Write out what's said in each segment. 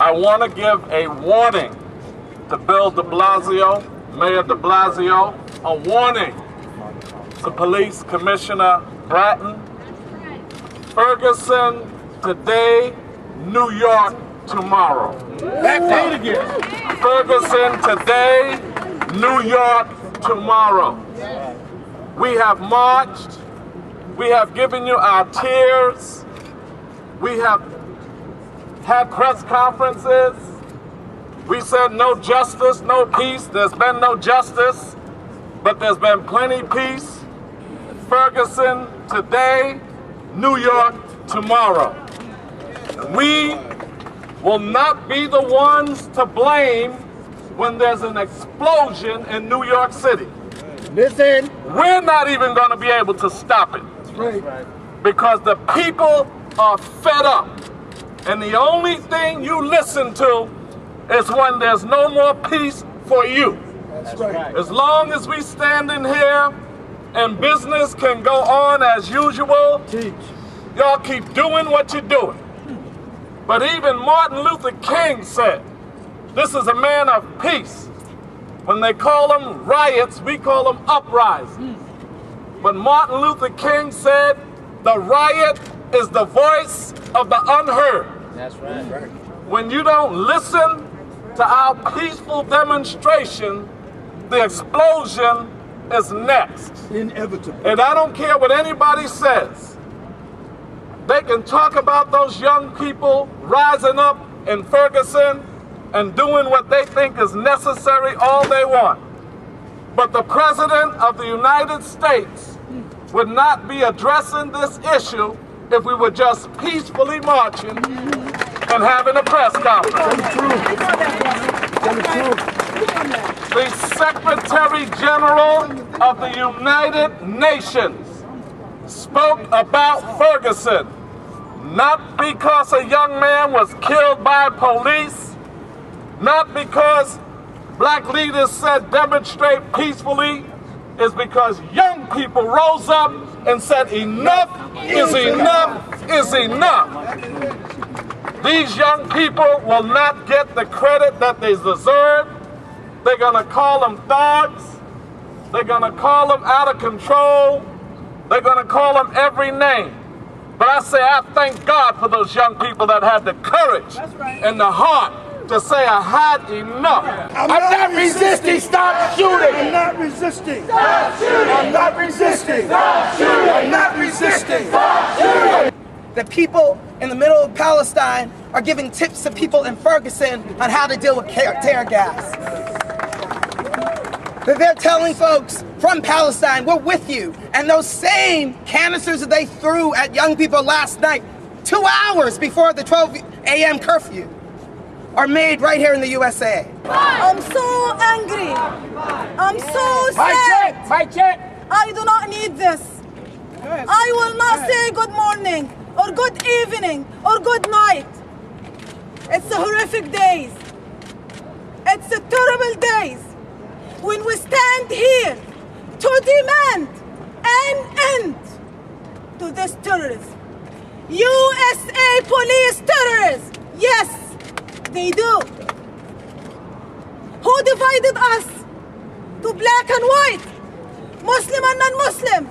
I want to give a warning to Bill de Blasio, Mayor de Blasio, a warning to Police Commissioner Bratton. Ferguson today, New York tomorrow. Say it again. Ferguson today, New York tomorrow. We have marched. We have given you our tears. We have had press conferences. We said no justice, no peace. There's been no justice, but there's been plenty peace. Ferguson today, New York tomorrow. We will not be the ones to blame when there's an explosion in New York City. Listen. We're not even going to be able to stop it. Right. Because the people are fed up. And the only thing you listen to is when there's no more peace for you. That's right. As long as we stand in here and business can go on as usual, y'all keep doing what you're doing. But even Martin Luther King said, this is a man of peace. When they call them riots, we call them uprisings. But Martin Luther King said, the riot is the voice of the unheard. That's right. When you don't listen to our peaceful demonstration, the explosion is next. Inevitable. And I don't care what anybody says. They can talk about those young people rising up in Ferguson and doing what they think is necessary all they want. But the President of the United States would not be addressing this issue if we were just peacefully marching and having a press conference. The Secretary General of the United Nations spoke about Ferguson, not because a young man was killed by police, not because black leaders said demonstrate peacefully, is because young people rose up and said enough is enough is enough. These young people will not get the credit that they deserve. They're gonna call them thugs. They're gonna call them out of control. They're gonna call them every name. But I say I thank God for those young people that had the courage and the heart to say I had enough. I'm not resisting. Stop shooting. I'm not resisting. Stop shooting. I'm not resisting. Stop shooting. I'm not resisting. Stop shooting. The people in the middle of Palestine are giving tips to people in Ferguson on how to deal with tear gas. They're telling folks from Palestine, we're with you. And those same canisters that they threw at young people last night, 2 hours before the 12 a.m. curfew, are made right here in the USA. I'm so angry. I'm so sad. My check. I do not need this. I will not say good morning or good evening or good night. It's a horrific days. It's a terrible days when we stand here to demand an end to this terrorism. USA police terrorists, yes, they do. Who divided us to black and white, Muslim and non-Muslim,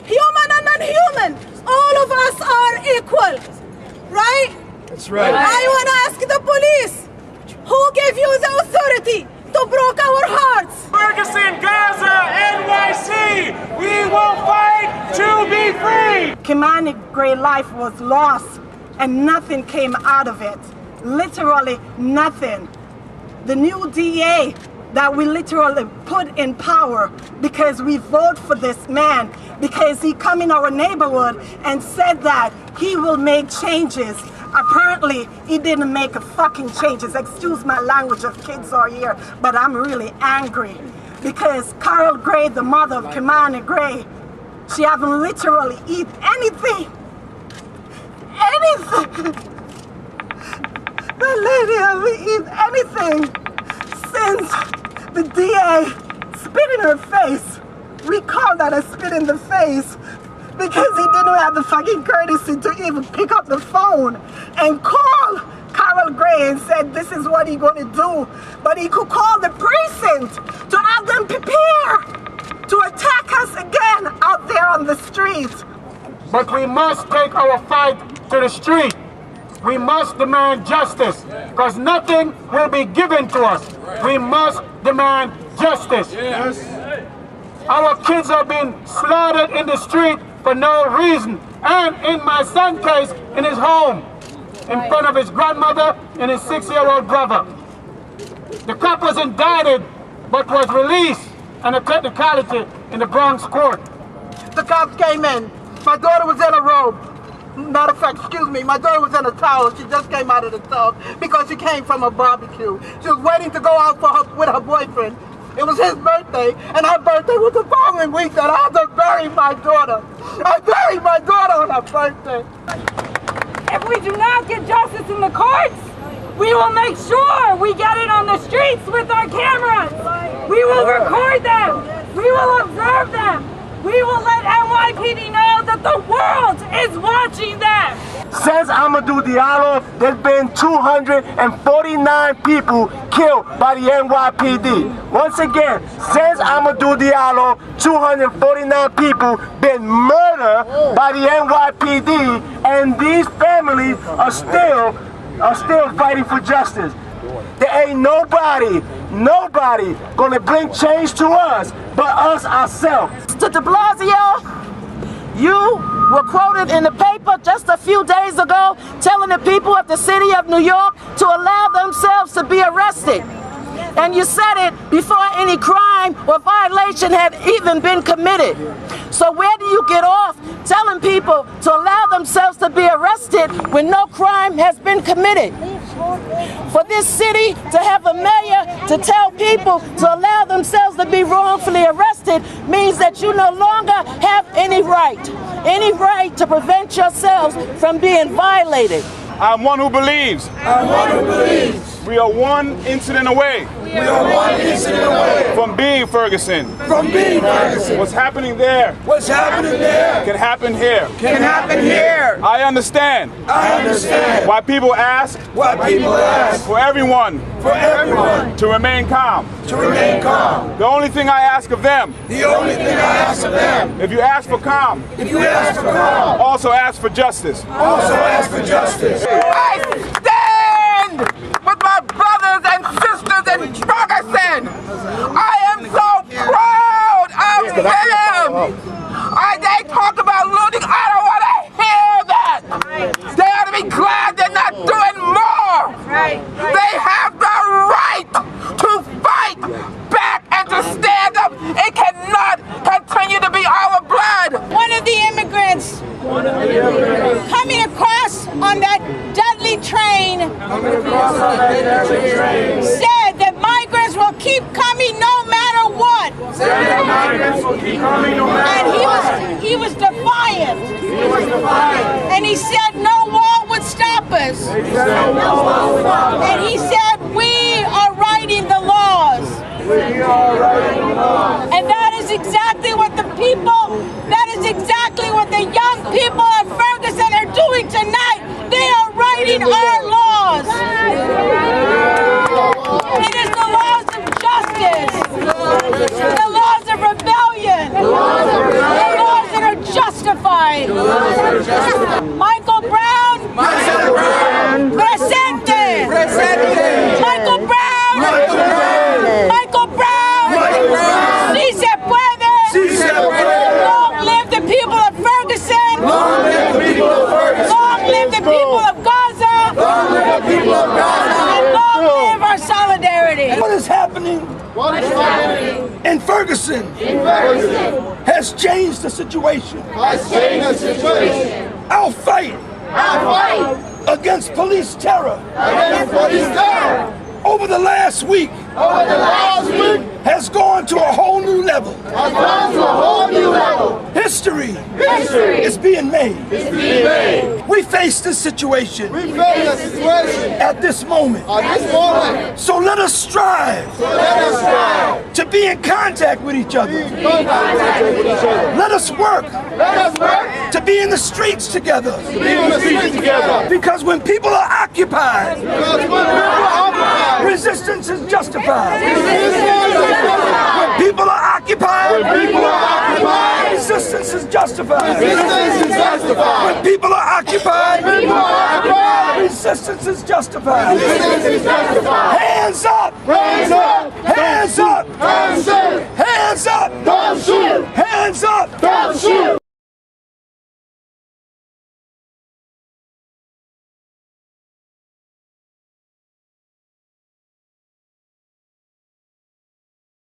human and non-human? All of us are equal, right? That's right. I want to ask the police, who gave you the authority to break our hearts? Ferguson, Gaza, NYC, we will fight to be free! Kimani Gray life was lost and nothing came out of it. Literally nothing. The new DA that we literally put in power because we vote for this man, because he come in our neighborhood and said that he will make changes. Apparently, he didn't make a fucking changes. Excuse my language if kids are here, but I'm really angry because Carol Gray, the mother of Kimani Gray, she haven't literally eat anything. Anything. The lady hasn't eaten anything since the DA spit in her face. We call that a spit in the face because he didn't have the fucking courtesy to even pick up the phone and call Carol Gray and said this is what he's going to do. But he could call the precinct to have them prepare to attack us again out there on the streets. But we must take our fight to the street. We must demand justice, because nothing will be given to us. We must demand justice. Yes. Our kids are being slaughtered in the street for no reason. And in my son's case, in his home, in front of his grandmother and his 6-year-old brother. The cop was indicted, but was released on a technicality in the Bronx court. The cops came in. My daughter was in a robe. Matter of fact, excuse me, my daughter was in a towel. She just came out of the tub because she came from a barbecue. She was waiting to go out with her boyfriend. It was his birthday, and her birthday was the following week that I had to bury my daughter. I buried my daughter on her birthday. If we do not get justice in the courts, we will make sure we get it on the streets with our cameras. We will record them. We will observe them. We will let NYPD know that the world is watching them. Since Amadou Diallo, there's been 249 people killed by the NYPD. Once again, since Amadou Diallo, 249 people been murdered by the NYPD, and these families are still fighting for justice. There ain't nobody gonna bring change to us but us ourselves. To de Blasio, you were quoted in the paper just a few days ago telling the people of the city of New York to allow themselves to be arrested. And you said it before any crime or violation had even been committed. So where do you get off telling people to allow themselves to be arrested when no crime has been committed? For this city to have a mayor to tell people to allow themselves to be wrongfully arrested means that you no longer have any right to prevent yourselves from being violated. I'm one who believes. I'm one who believes. We are one incident away. We are one incident away from being Ferguson. From being Ferguson. What's happening there? What's happening there? Can happen here. Can happen here. I understand. I understand. Why people ask. Why people ask. For everyone. For everyone. To remain calm. To remain calm. The only thing I ask of them. The only thing I ask of them. If you ask for calm. If you ask for calm. Also ask for justice. Also ask for justice. I stand with my brothers and sisters in Ferguson. I am so proud of them. They talk about looting. I don't want to hear that. They ought to be glad they're not doing more. They have the right to fight back and to stand up. It cannot continue to be our blood. One of the immigrants coming across on that deadly train said that migrants will keep coming no matter what. And he was defiant. And he said no wall would stop us. And he said we are writing the laws. And that is exactly what the people, that is exactly what the young people of Ferguson are doing tonight. They are writing our laws. It is the laws of justice, the laws of rebellion, the laws that are justified. Michael Brown, presente. Michael Brown, Michael Brown, si se puede. Long live the people of Ferguson. Long live the people of Ferguson. Long live the people of Gaza. Long live the people of Gaza. And long live our solidarity. What is happening? What is happening in Ferguson? Has changed the situation. Our fight against police terror. Over the last week, has gone to a whole new level. History is being made. We face this situation at this moment. So let us strive to be in contact with each other. Let us work to be in the streets together. Because when people are occupied, resistance is justified. When people are occupied, resistance is justified. When people are occupied, resistance is justified. Hands up!